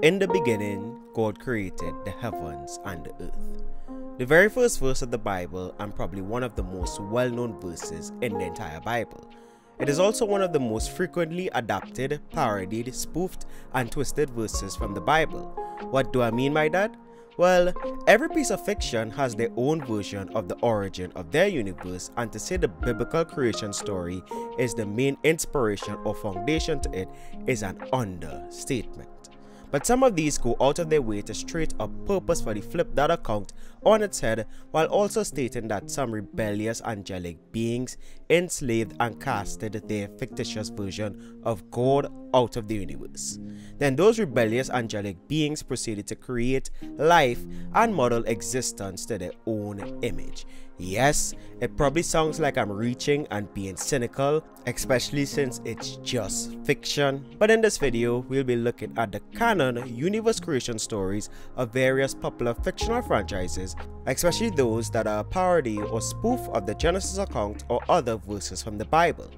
In the beginning, God created the heavens and the earth. The very first verse of the Bible, and probably one of the most well-known verses in the entire Bible. It is also one of the most frequently adapted, parodied, spoofed, and twisted verses from the Bible. What do I mean by that? Well, every piece of fiction has their own version of the origin of their universe, and to say the biblical creation story is the main inspiration or foundation to it is an understatement. But some of these go out of their way to straight up purposefully flip that account on its head, while also stating that some rebellious angelic beings enslaved and casted their fictitious version of God out of the universe. Then those rebellious angelic beings proceeded to create life and model existence to their own image. Yes, it probably sounds like I'm reaching and being cynical, especially since it's just fiction, but in this video we'll be looking at the canon universe creation stories of various popular fictional franchises, especially those that are a parody or spoof of the Genesis account or other verses from the Bible.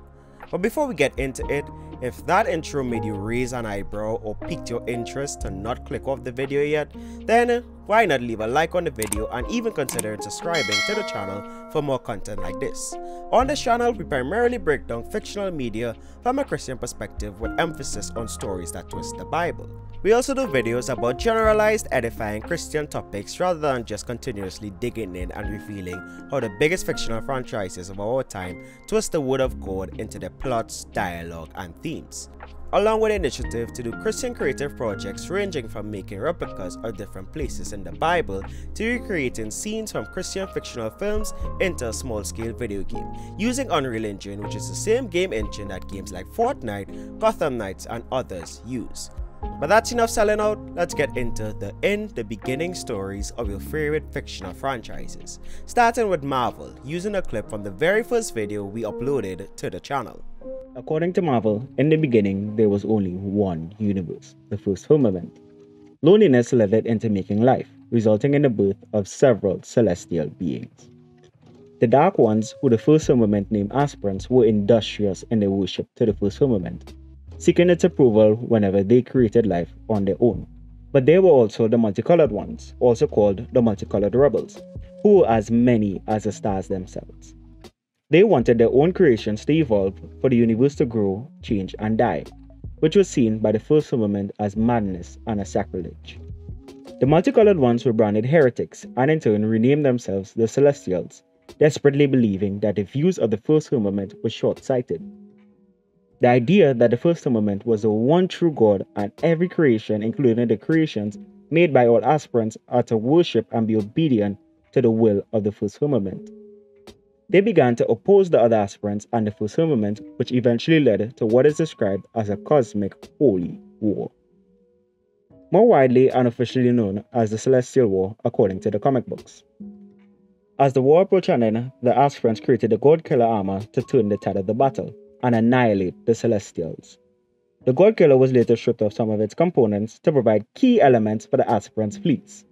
But before we get into it, if that intro made you raise an eyebrow or piqued your interest to not click off the video yet, then why not leave a like on the video and even consider subscribing to the channel for more content like this. On this channel, we primarily break down fictional media from a Christian perspective with emphasis on stories that twist the Bible. We also do videos about generalized, edifying Christian topics rather than just continuously digging in and revealing how the biggest fictional franchises of our time twist the word of God into their plots, dialogue, and themes. Along with an initiative to do Christian creative projects ranging from making replicas of different places in the Bible to recreating scenes from Christian fictional films into a small-scale video game, using Unreal Engine, which is the same game engine that games like Fortnite, Gotham Knights, and others use. But that's enough selling out. Let's get into the beginning stories of your favorite fictional franchises, starting with Marvel, using a clip from the very first video we uploaded to the channel. According to Marvel, in the beginning there was only one universe, the first firmament. Loneliness led it into making life, resulting in the birth of several celestial beings. The Dark Ones, who the first firmament named aspirants, were industrious in their worship to the first firmament, seeking its approval whenever they created life on their own. But there were also the multicolored ones, also called the multicolored rebels, who were as many as the stars themselves. They wanted their own creations to evolve, for the universe to grow, change, and die, which was seen by the first firmament as madness and a sacrilege. The multicolored ones were branded heretics and in turn renamed themselves the Celestials, desperately believing that the views of the first firmament were short-sighted. The idea that the first firmament was the one true God and every creation, including the creations made by all aspirants, are to worship and be obedient to the will of the first firmament. They began to oppose the other aspirants and the first firmament, which eventually led to what is described as a cosmic holy war, more widely and officially known as the Celestial War according to the comic books. As the war approached an end, the aspirants created the God Killer armor to turn the tide of the battle and annihilate the Celestials. The God Killer was later stripped of some of its components to provide key elements for the aspirants' fleets,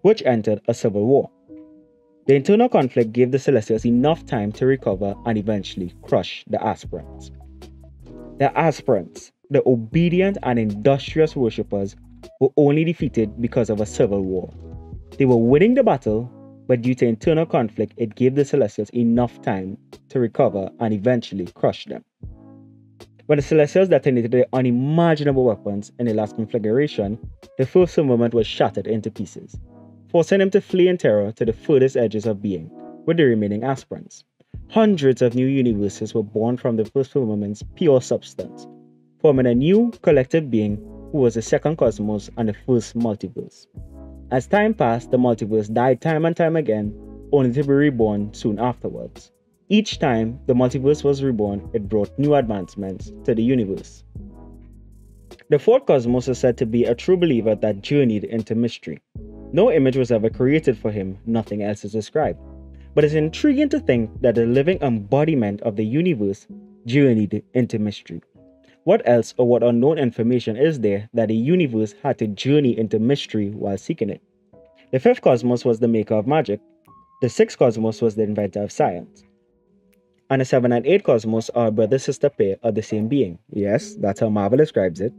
which entered a civil war. The internal conflict gave the Celestials enough time to recover and eventually crush the aspirants. The aspirants, the obedient and industrious worshippers, were only defeated because of a civil war. They were winning the battle, but due to internal conflict, it gave the Celestials enough time to recover and eventually crush them. When the Celestials detonated their unimaginable weapons in the last conflagration, the first firmament was shattered into pieces, forcing them to flee in terror to the furthest edges of being with the remaining aspirants. Hundreds of new universes were born from the first firmament's pure substance, forming a new collective being who was the second cosmos and the first multiverse. As time passed, the multiverse died time and time again, only to be reborn soon afterwards. Each time the multiverse was reborn, it brought new advancements to the universe. The fourth cosmos is said to be a true believer that journeyed into mystery. No image was ever created for him, nothing else is described. But it's intriguing to think that the living embodiment of the universe journeyed into mystery. What else or what unknown information is there that the universe had to journey into mystery while seeking it? The fifth cosmos was the maker of magic. The sixth cosmos was the inventor of science. And the 7 and 8 cosmos are a brother-sister pair of the same being. Yes, that's how Marvel describes it.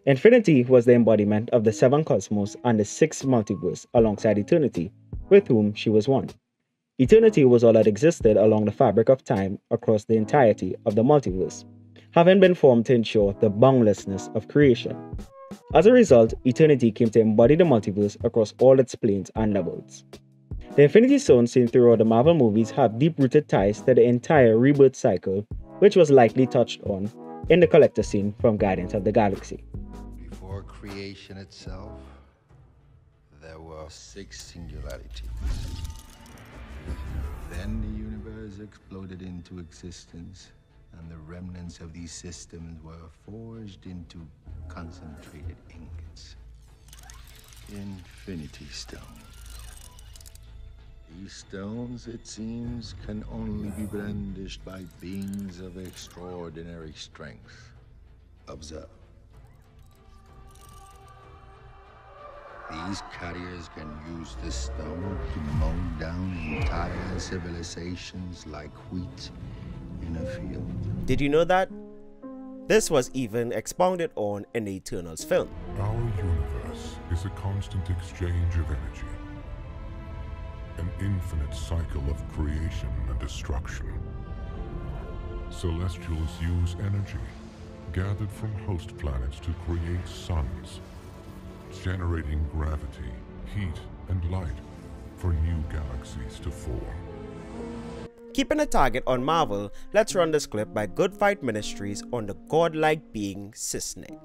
Infinity was the embodiment of the seven cosmos and the sixth multiverse alongside Eternity, with whom she was one. Eternity was all that existed along the fabric of time across the entirety of the multiverse, having been formed to ensure the boundlessness of creation. As a result, Eternity came to embody the multiverse across all its planes and levels. The Infinity Stones seen throughout the Marvel movies have deep-rooted ties to the entire rebirth cycle, which was likely touched on in the collector scene from Guardians of the Galaxy. Before creation itself, there were 6 singularities. Then the universe exploded into existence, and the remnants of these systems were forged into concentrated ingots. Infinity Stones. These stones, it seems, can only be brandished by beings of extraordinary strength. Observe. These carriers can use the stone to mow down entire civilizations like wheat in a field. Did you know that? This was even expounded on in the Eternals film. Our universe is a constant exchange of energy. An infinite cycle of creation and destruction. Celestials use energy gathered from host planets to create suns, generating gravity, heat, and light for new galaxies to form. Keeping a target on Marvel, let's run this clip by Good Fight Ministries on the godlike being Sisneg.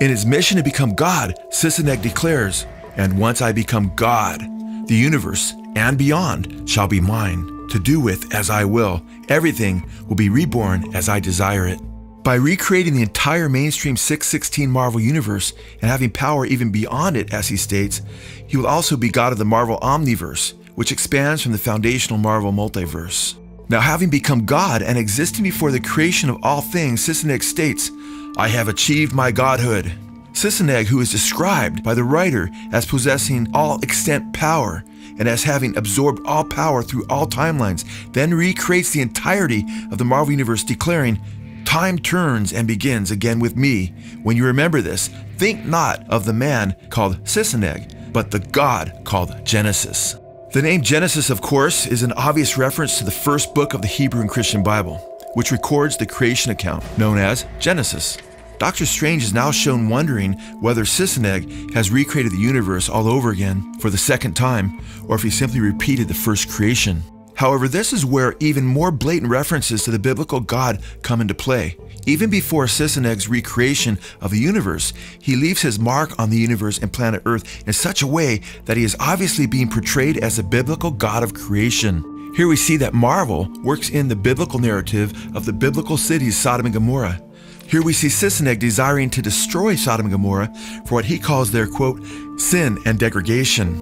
In his mission to become God, Sisneg declares, "And once I become God, the universe and beyond shall be mine, to do with as I will. Everything will be reborn as I desire it." By recreating the entire mainstream 616 Marvel universe and having power even beyond it, as he states, he will also be God of the Marvel Omniverse, which expands from the foundational Marvel Multiverse. Now, having become God and existing before the creation of all things, Sisneg states, "I have achieved my godhood." Sisneg, who is described by the writer as possessing all extant power and as having absorbed all power through all timelines, then recreates the entirety of the Marvel Universe, declaring, "Time turns and begins again with me. When you remember this, think not of the man called Sisneg, but the God called Genesis." The name Genesis, of course, is an obvious reference to the first book of the Hebrew and Christian Bible, which records the creation account, known as Genesis. Doctor Strange is now shown wondering whether Sisneg has recreated the universe all over again for the second time, or if he simply repeated the first creation. However, this is where even more blatant references to the biblical God come into play. Even before Sisneg's recreation of the universe, he leaves his mark on the universe and planet Earth in such a way that he is obviously being portrayed as the biblical God of creation. Here we see that Marvel works in the biblical narrative of the biblical cities Sodom and Gomorrah. Here we see Sisneg desiring to destroy Sodom and Gomorrah for what he calls their, quote, sin and degradation.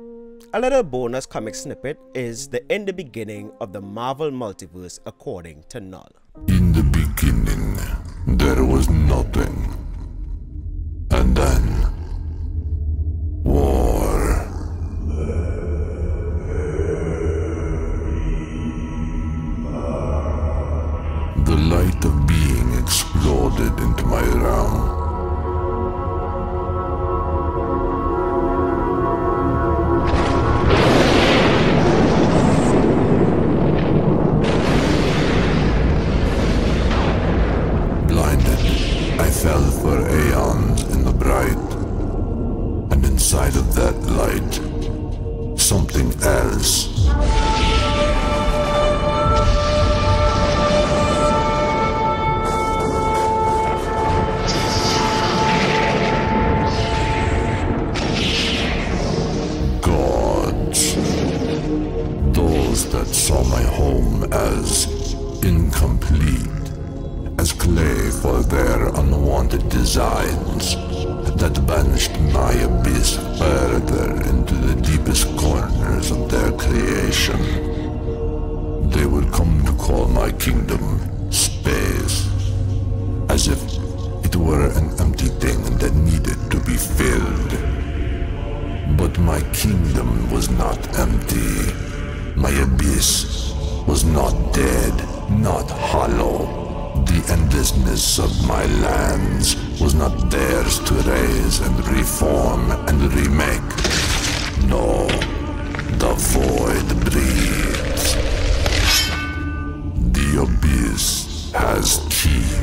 A little bonus comic snippet is the "In the Beginning" of the Marvel Multiverse according to Knull. In the beginning, there was nothing. And then, war. The light of being exploded into my realm. Fell for aeons in the bright, and inside of that light, something else. Gods. Those that saw my home as incomplete, as clay for their unwanted designs, that banished my abyss further into the deepest corners of their creation. They would come to call my kingdom space, as if it were an empty thing that needed to be filled. But my kingdom was not empty. My abyss was not dead, not hollow. The endlessness of my lands was not theirs to raise and reform and remake. No, the void breathes. The abyss has teeth,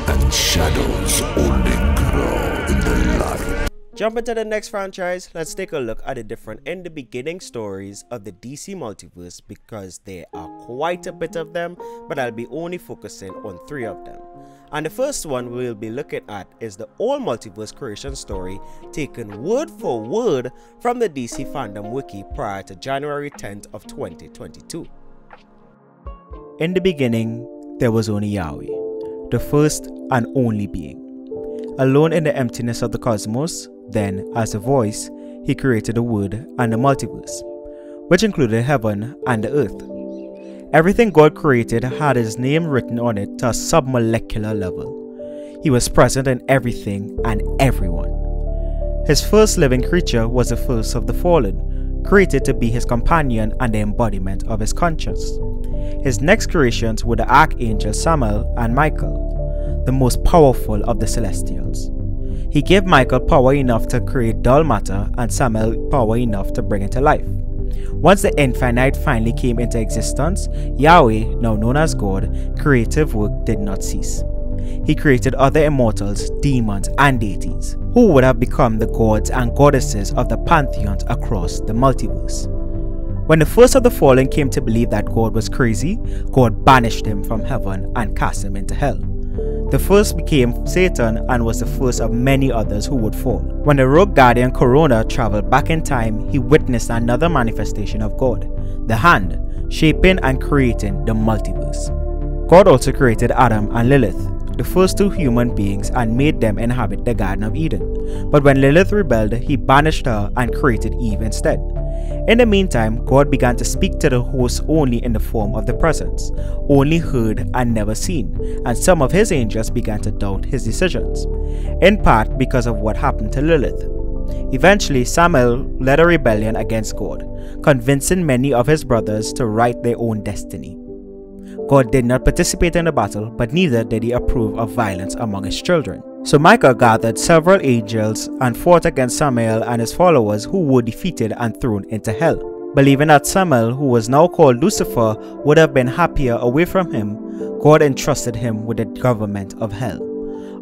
and shadows only grow in the light. Jumping to the next franchise, let's take a look at the different in the beginning stories of the DC Multiverse, because there are quite a bit of them, but I'll be only focusing on 3 of them. And the first one we'll be looking at is the All Multiverse creation story, taken word for word from the DC Fandom Wiki prior to January 10th of 2022. In the beginning, there was only Yahweh, the first and only being. Alone in the emptiness of the cosmos, then, as a voice, he created the Word and the multiverse, which included heaven and the earth. Everything God created had his name written on it to a submolecular level. He was present in everything and everyone. His first living creature was the first of the fallen, created to be his companion and the embodiment of his conscience. His next creations were the archangels Samael and Michael, the most powerful of the celestials. He gave Michael power enough to create dull matter and Samael power enough to bring it to life. Once the infinite finally came into existence, Yahweh, now known as God, creative work did not cease. He created other immortals, demons, and deities, who would have become the gods and goddesses of the pantheons across the multiverse. When the first of the fallen came to believe that God was crazy, God banished him from heaven and cast him into hell. The first became Satan and was the first of many others who would fall. When the rogue guardian Corona traveled back in time, he witnessed another manifestation of God, the Hand, shaping and creating the multiverse. God also created Adam and Lilith, the first 2 human beings, and made them inhabit the Garden of Eden. But when Lilith rebelled, he banished her and created Eve instead. In the meantime, God began to speak to the hosts only in the form of the presence, only heard and never seen, and some of his angels began to doubt his decisions, in part because of what happened to Lilith. Eventually, Samael led a rebellion against God, convincing many of his brothers to write their own destiny. God did not participate in the battle, but neither did he approve of violence among his children. So Michael gathered several angels and fought against Samael and his followers, who were defeated and thrown into hell. Believing that Samael, who was now called Lucifer, would have been happier away from him, God entrusted him with the government of hell.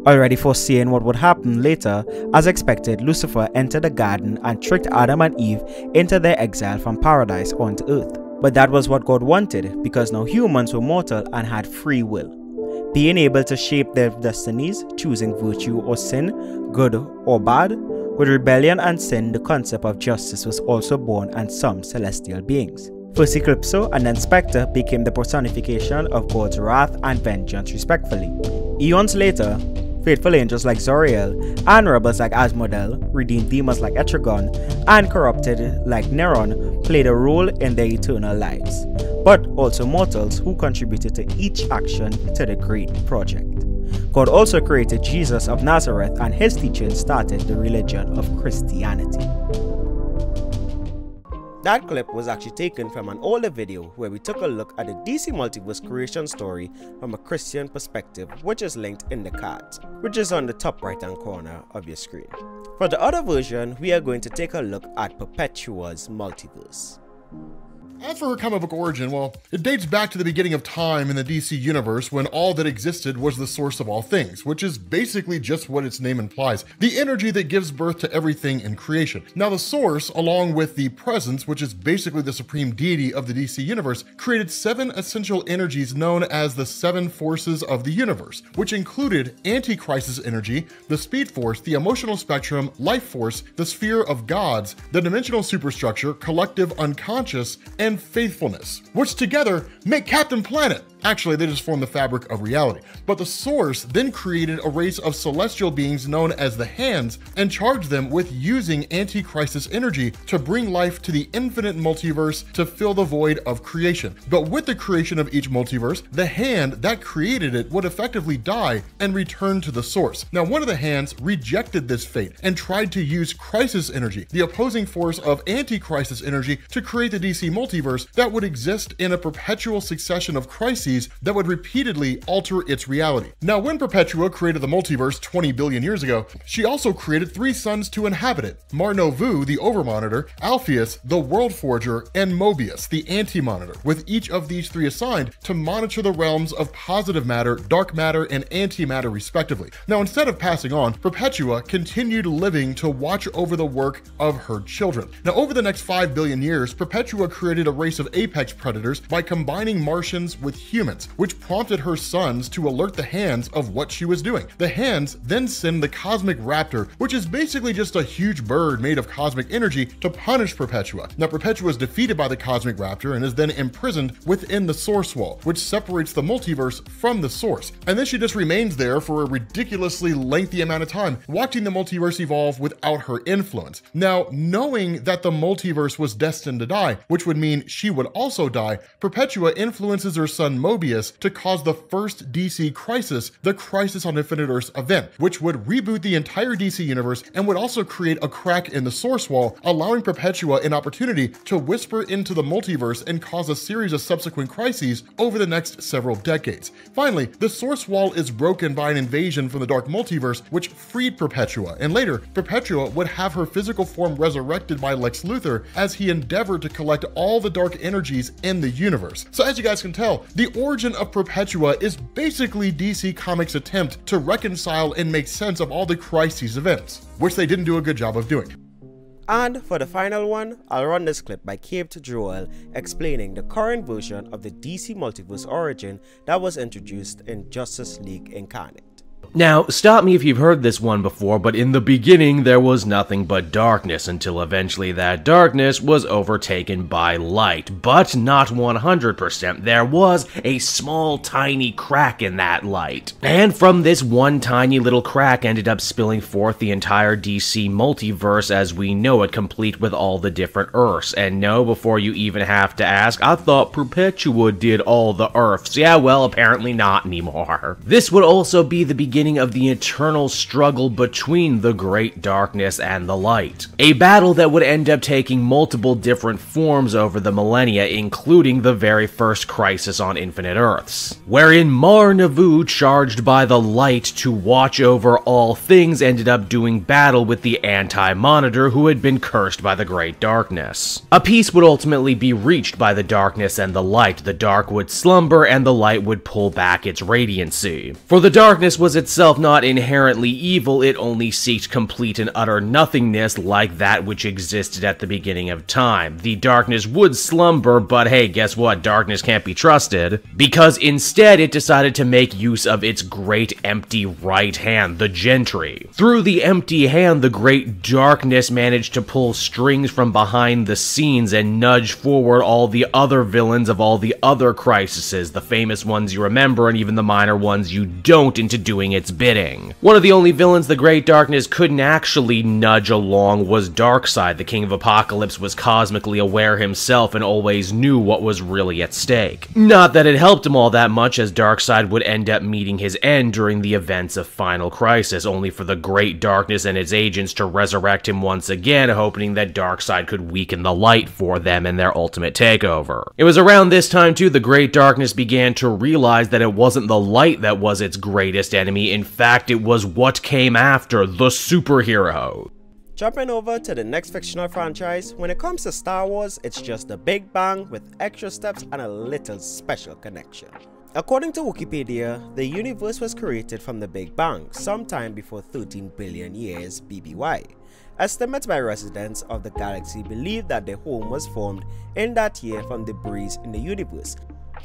Already foreseeing what would happen later, as expected, Lucifer entered the garden and tricked Adam and Eve into their exile from paradise onto earth. But that was what God wanted, because now humans were mortal and had free will, being able to shape their destinies, choosing virtue or sin, good or bad. With rebellion and sin, the concept of justice was also born, and some celestial beings. First Eclipso and then Spectre became the personification of God's wrath and vengeance respectively. Eons later, faithful angels like Zoriel and rebels like Asmodel, redeemed demons like Etrigon, and corrupted like Neron played a role in their eternal lives, but also mortals who contributed to each action to the great project. God also created Jesus of Nazareth, and his teaching started the religion of Christianity. That clip was actually taken from an older video where we took a look at the DC Multiverse creation story from a Christian perspective, which is linked in the cards, which is on the top right hand corner of your screen. For the other version, we are going to take a look at Perpetua's Multiverse. As for her comic book origin, well, it dates back to the beginning of time in the DC universe, when all that existed was the source of all things, which is basically just what its name implies, the energy that gives birth to everything in creation. Now the source, along with the presence, which is basically the supreme deity of the DC universe, created 7 essential energies known as the 7 forces of the universe, which included anti-crisis energy, the speed force, the emotional spectrum, life force, the sphere of gods, the dimensional superstructure, collective unconscious, and faithfulness, which together make Captain Planet. Actually, they just form the fabric of reality. But the source then created a race of celestial beings known as the Hands and charged them with using anti-crisis energy to bring life to the infinite multiverse to fill the void of creation. But with the creation of each multiverse, the hand that created it would effectively die and return to the source. Now, one of the Hands rejected this fate and tried to use crisis energy, the opposing force of anti-crisis energy, to create the DC multiverse that would exist in a perpetual succession of crises entities that would repeatedly alter its reality. Now, when Perpetua created the multiverse 20 billion years ago, she also created 3 suns to inhabit it: Mar-Novu, the Overmonitor, Alpheus, the World Forger, and Mobius, the Anti-Monitor, with each of these 3 assigned to monitor the realms of positive matter, dark matter, and antimatter respectively. Now, instead of passing on, Perpetua continued living to watch over the work of her children. Now, over the next 5 billion years, Perpetua created a race of apex predators by combining Martians with humans, which prompted her sons to alert the Hands of what she was doing. The Hands then send the Cosmic Raptor, which is basically just a huge bird made of cosmic energy, to punish Perpetua. Now, Perpetua is defeated by the Cosmic Raptor and is then imprisoned within the Source Wall, which separates the multiverse from the source. And then she just remains there for a ridiculously lengthy amount of time, watching the multiverse evolve without her influence. Now, knowing that the multiverse was destined to die, which would mean she would also die, Perpetua influences her son Mobius to cause the first DC crisis, the Crisis on Infinite Earths event, which would reboot the entire DC universe and would also create a crack in the source wall, allowing Perpetua an opportunity to whisper into the multiverse and cause a series of subsequent crises over the next several decades. Finally, the source wall is broken by an invasion from the Dark Multiverse, which freed Perpetua, and later, Perpetua would have her physical form resurrected by Lex Luthor as he endeavored to collect all the dark energies in the universe. So as you guys can tell, the origin of Perpetua is basically DC Comics' attempt to reconcile and make sense of all the crises events, which they didn't do a good job of doing. And for the final one, I'll run this clip by Caped Joel explaining the current version of the DC Multiverse origin that was introduced in Justice League Incarnate. Now, stop me if you've heard this one before, but in the beginning there was nothing but darkness until eventually that darkness was overtaken by light. But not 100%, there was a small tiny crack in that light. And from this one tiny little crack ended up spilling forth the entire DC multiverse as we know it, complete with all the different Earths. And no, before you even have to ask, I thought Perpetua did all the Earths. Yeah, well, apparently not anymore. This would also be the beginning of the eternal struggle between the Great Darkness and the Light. A battle that would end up taking multiple different forms over the millennia, including the very first Crisis on Infinite Earths, wherein Mar-Novu, charged by the Light to watch over all things, ended up doing battle with the Anti-Monitor who had been cursed by the Great Darkness. A peace would ultimately be reached by the darkness and the light. The dark would slumber and the light would pull back its radiancy. For the darkness was itself not inherently evil, it only seeked complete and utter nothingness like that which existed at the beginning of time. The darkness would slumber, but hey, guess what? Darkness can't be trusted, because instead it decided to make use of its great empty right hand, the Gentry. Through the empty hand, the Great Darkness managed to pull strings from behind the scenes and nudge forward all the other villains of all the other crises, the famous ones you remember and even the minor ones you don't, into doing its bidding. One of the only villains the Great Darkness couldn't actually nudge along was Darkseid. The King of Apocalypse was cosmically aware himself and always knew what was really at stake. Not that it helped him all that much, as Darkseid would end up meeting his end during the events of Final Crisis, only for the Great Darkness and its agents to resurrect him once again, hoping that Darkseid could weaken the light for them in their ultimate takeover. It was around this time too the Great Darkness began to realize that it wasn't the light that was its greatest enemy. In fact, it was what came after, the superhero. Jumping over to the next fictional franchise, when it comes to Star Wars, it's just the Big Bang with extra steps and a little special connection. According to Wikipedia, the universe was created from the Big Bang sometime before 13 billion years BBY. Estimates by residents of the galaxy believe that their home was formed in that year from debris in the universe.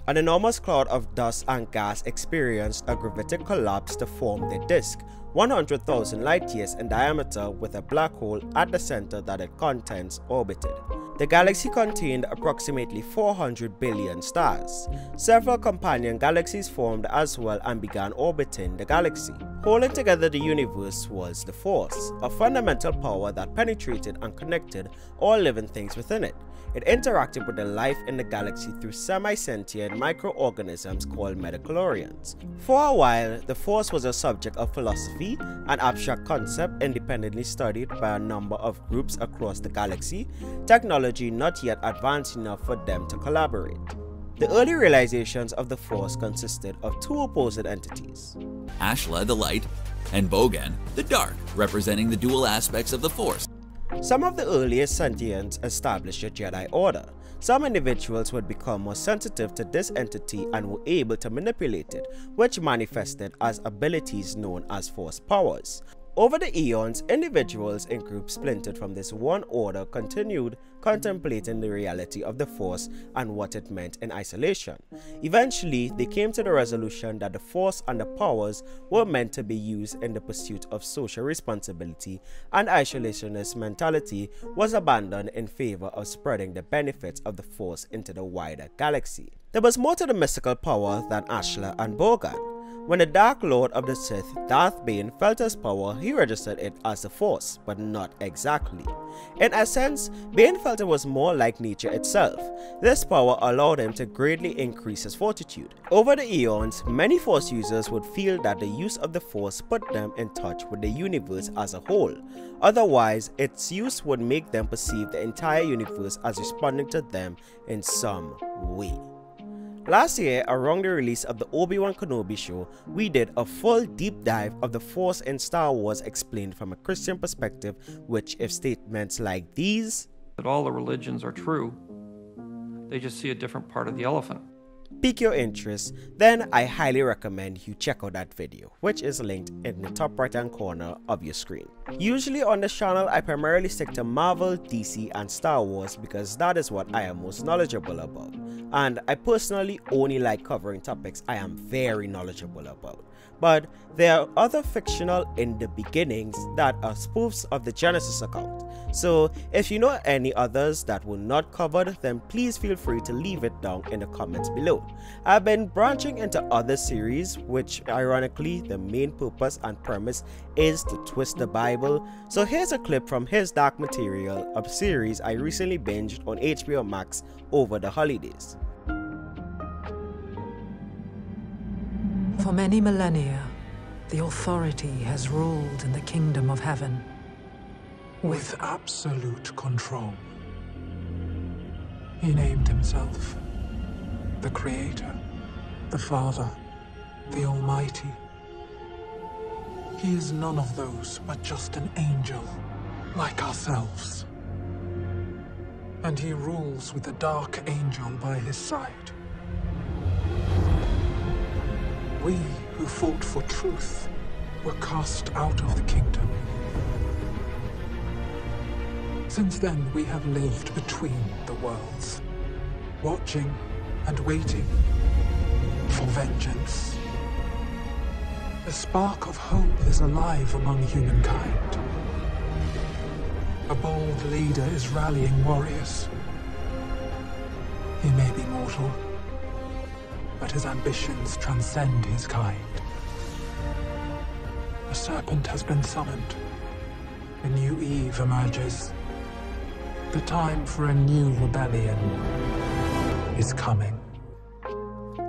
An enormous cloud of dust and gas experienced a gravitic collapse to form the disk, 100,000 light years in diameter, with a black hole at the center that it contents orbited. The galaxy contained approximately 400 billion stars. Several companion galaxies formed as well and began orbiting the galaxy. Holding together the universe was the Force, a fundamental power that penetrated and connected all living things within it. It interacted with the life in the galaxy through semi-sentient microorganisms called metachlorians. For a while, the Force was a subject of philosophy, an abstract concept independently studied by a number of groups across the galaxy, technology not yet advanced enough for them to collaborate. The early realizations of the Force consisted of two opposite entities. Ashla, the light, and Bogan, the dark, representing the dual aspects of the Force. Some of the earliest sentients established a Jedi Order. Some individuals would become more sensitive to this entity and were able to manipulate it, which manifested as abilities known as Force powers. Over the eons, individuals in groups splintered from this one order continued contemplating the reality of the Force and what it meant in isolation. Eventually, they came to the resolution that the Force and the powers were meant to be used in the pursuit of social responsibility, and isolationist mentality was abandoned in favor of spreading the benefits of the Force into the wider galaxy. There was more to the mystical power than Ashla and Bogan. When the Dark Lord of the Sith, Darth Bane, felt his power, he registered it as the Force, but not exactly. In essence, Bane felt it was more like nature itself. This power allowed him to greatly increase his fortitude. Over the eons, many Force users would feel that the use of the Force put them in touch with the universe as a whole. Otherwise, its use would make them perceive the entire universe as responding to them in some way. Last year, around the release of the Obi-Wan Kenobi show, we did a full deep dive of the Force in Star Wars explained from a Christian perspective, which if statements like these, that all the religions are true, they just see a different part of the elephant, pique your interest, then I highly recommend you check out that video, which is linked in the top right hand corner of your screen. Usually on this channel, I primarily stick to Marvel, DC, and Star Wars because that is what I am most knowledgeable about. And I personally only like covering topics I am very knowledgeable about. But there are other fictional in the beginnings that are spoofs of the Genesis account. So if you know any others that were not covered, then please feel free to leave it down in the comments below. I've been branching into other series, which ironically the main purpose and premise is to twist the Bible. So here's a clip from His Dark Material, a series I recently binged on HBO Max over the holidays. For many millennia, the authority has ruled in the kingdom of heaven. With absolute control. He named himself the Creator, the Father, the Almighty. He is none of those, but just an angel, like ourselves. And he rules with the dark angel by his side. We who fought for truth were cast out of the kingdom. Since then, we have lived between the worlds, watching and waiting for vengeance. A spark of hope is alive among humankind. A bold leader is rallying warriors. He may be mortal, but his ambitions transcend his kind. A serpent has been summoned. A new Eve emerges. The time for a new rebellion is coming.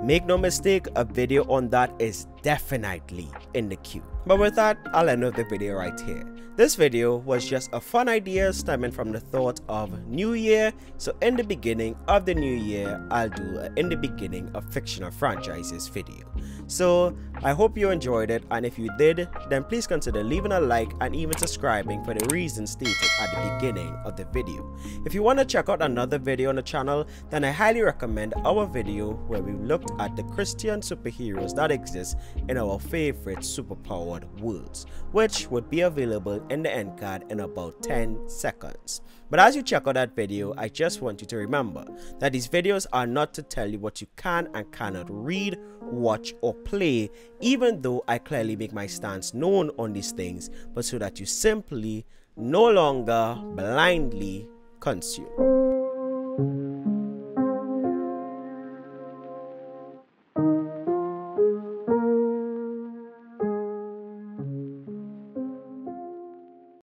Make no mistake, a video on that is definitely in the queue. But with that, I'll end the video right here. This video was just a fun idea stemming from the thought of New Year, so in the beginning of the new year, I'll do a in the beginning of fictional franchises video. So I hope you enjoyed it, and if you did, then please consider leaving a like and even subscribing for the reasons stated at the beginning of the video. If you want to check out another video on the channel, then I highly recommend our video where we looked at the Christian superheroes that exist in our favorite superpowered worlds, which would be available in the end card in about 10 seconds. But as you check out that video, I just want you to remember that these videos are not to tell you what you can and cannot read, watch, or play, even though I clearly make my stance known on these things, but so that you simply no longer blindly consume.